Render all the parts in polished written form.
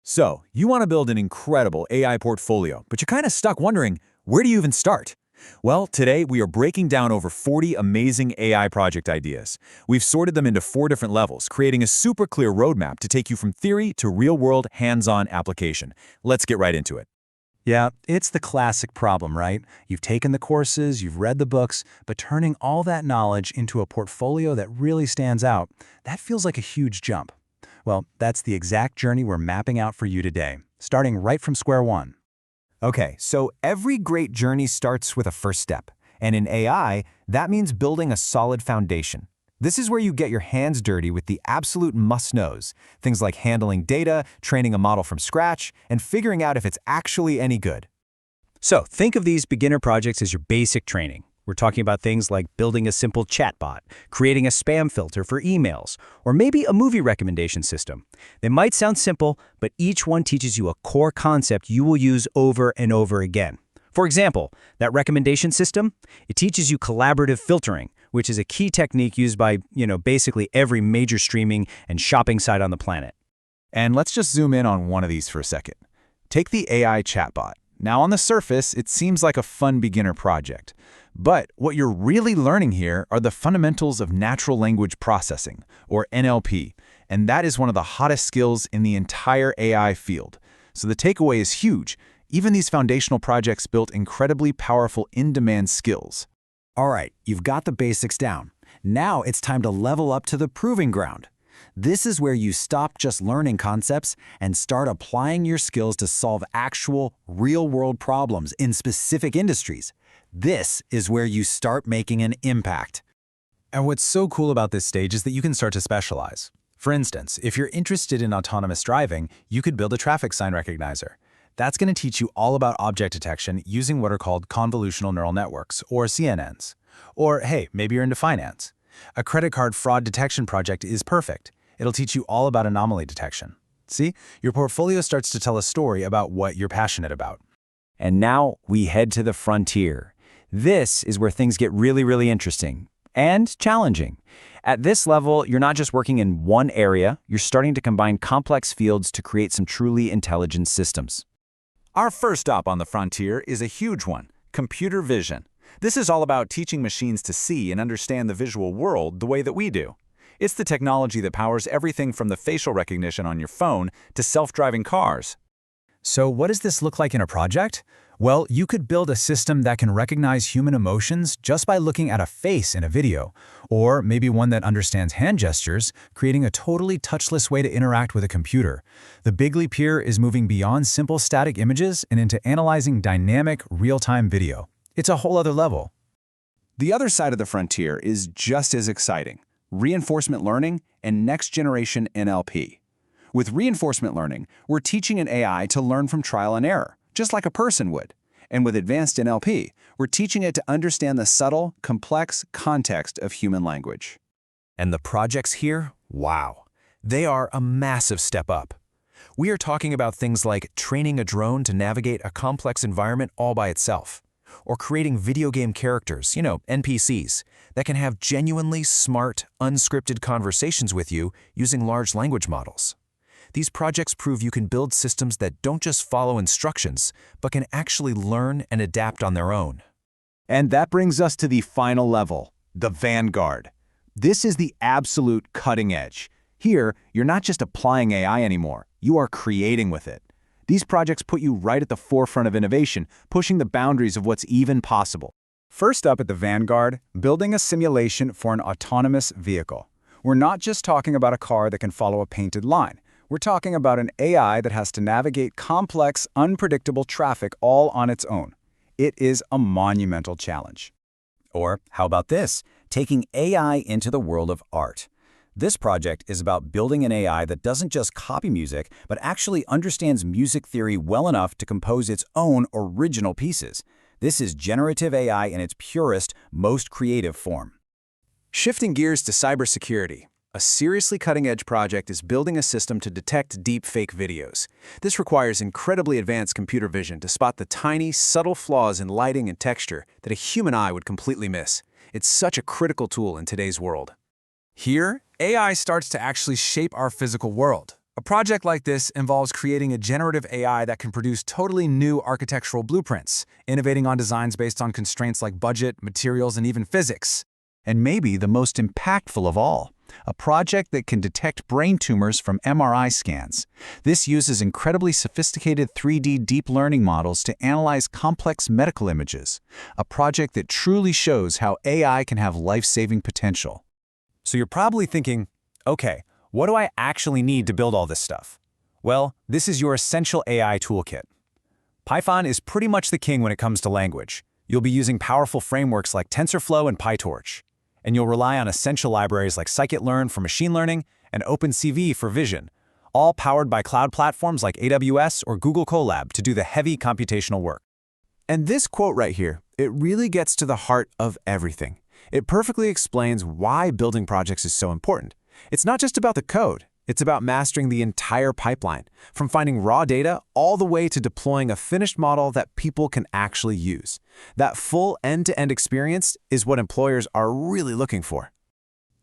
So, you want to build an incredible AI portfolio, but you're kind of stuck wondering, where do you even start? Well, today we are breaking down over 40 amazing AI project ideas. We've sorted them into 4 different levels, creating a super clear roadmap to take you from theory to real-world hands-on application. Let's get right into it. Yeah, it's the classic problem, right? You've taken the courses, you've read the books, but turning all that knowledge into a portfolio that really stands out, that feels like a huge jump. Well, that's the exact journey we're mapping out for you today, starting right from square one. Okay, so every great journey starts with a first step. And in AI, that means building a solid foundation. This is where you get your hands dirty with the absolute must-knows, things like handling data, training a model from scratch, and figuring out if it's actually any good. So think of these beginner projects as your basic training. We're talking about things like building a simple chatbot, creating a spam filter for emails, or maybe a movie recommendation system. They might sound simple, but each one teaches you a core concept you will use over and over again. For example, that recommendation system, it teaches you collaborative filtering, which is a key technique used by, basically every major streaming and shopping site on the planet. And let's just zoom in on one of these for a second. Take the AI chatbot. Now, on the surface, it seems like a fun beginner project. But what you're really learning here are the fundamentals of natural language processing, or NLP, and that is one of the hottest skills in the entire AI field. So the takeaway is huge. Even these foundational projects built incredibly powerful in-demand skills. All right, you've got the basics down. Now it's time to level up to the proving ground. This is where you stop just learning concepts and start applying your skills to solve actual, real-world problems in specific industries. This is where you start making an impact. And what's so cool about this stage is that you can start to specialize. For instance, if you're interested in autonomous driving, you could build a traffic sign recognizer. That's going to teach you all about object detection using what are called convolutional neural networks, or CNNs. Or, hey, maybe you're into finance. A credit card fraud detection project is perfect. It'll teach you all about anomaly detection. See, your portfolio starts to tell a story about what you're passionate about. And now we head to the frontier. This is where things get really interesting and challenging. At this level, you're not just working in one area, you're starting to combine complex fields to create some truly intelligent systems. Our first stop on the frontier is a huge one, computer vision. This is all about teaching machines to see and understand the visual world the way that we do. It's the technology that powers everything from the facial recognition on your phone to self-driving cars. So what does this look like in a project? Well, you could build a system that can recognize human emotions just by looking at a face in a video, or maybe one that understands hand gestures, creating a totally touchless way to interact with a computer. The big leap here is moving beyond simple static images and into analyzing dynamic, real-time video. It's a whole other level. The other side of the frontier is just as exciting: reinforcement learning and next-generation NLP. With reinforcement learning, we're teaching an AI to learn from trial and error, just like a person would. And with advanced NLP, we're teaching it to understand the subtle, complex context of human language. And the projects here, wow, they are a massive step up. We are talking about things like training a drone to navigate a complex environment all by itself, or creating video game characters, NPCs, that can have genuinely smart, unscripted conversations with you using large language models. These projects prove you can build systems that don't just follow instructions, but can actually learn and adapt on their own. And that brings us to the final level, the vanguard. This is the absolute cutting edge. Here, you're not just applying AI anymore, you are creating with it. These projects put you right at the forefront of innovation, pushing the boundaries of what's even possible. First up at the vanguard, building a simulation for an autonomous vehicle. We're not just talking about a car that can follow a painted line. We're talking about an AI that has to navigate complex, unpredictable traffic all on its own. It is a monumental challenge. Or how about this? Taking AI into the world of art. This project is about building an AI that doesn't just copy music, but actually understands music theory well enough to compose its own original pieces. This is generative AI in its purest, most creative form. Shifting gears to cybersecurity. A seriously cutting-edge project is building a system to detect deep-fake videos. This requires incredibly advanced computer vision to spot the tiny, subtle flaws in lighting and texture that a human eye would completely miss. It's such a critical tool in today's world. Here, AI starts to actually shape our physical world. A project like this involves creating a generative AI that can produce totally new architectural blueprints, innovating on designs based on constraints like budget, materials, and even physics. And maybe the most impactful of all, a project that can detect brain tumors from MRI scans. This uses incredibly sophisticated 3D deep learning models to analyze complex medical images, a project that truly shows how AI can have life-saving potential. So you're probably thinking, okay, what do I actually need to build all this stuff? Well, this is your essential AI toolkit. Python is pretty much the king when it comes to language. You'll be using powerful frameworks like TensorFlow and PyTorch. And you'll rely on essential libraries like scikit-learn for machine learning and OpenCV for vision, all powered by cloud platforms like AWS or Google Colab to do the heavy computational work. And this quote right here, it really gets to the heart of everything. It perfectly explains why building projects is so important. It's not just about the code. It's about mastering the entire pipeline, from finding raw data all the way to deploying a finished model that people can actually use. That full end-to-end experience is what employers are really looking for.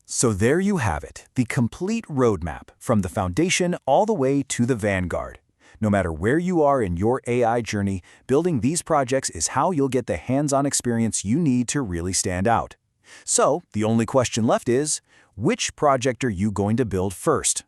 So there you have it, the complete roadmap from the foundation all the way to the vanguard. No matter where you are in your AI journey, building these projects is how you'll get the hands-on experience you need to really stand out. So the only question left is, which project are you going to build first?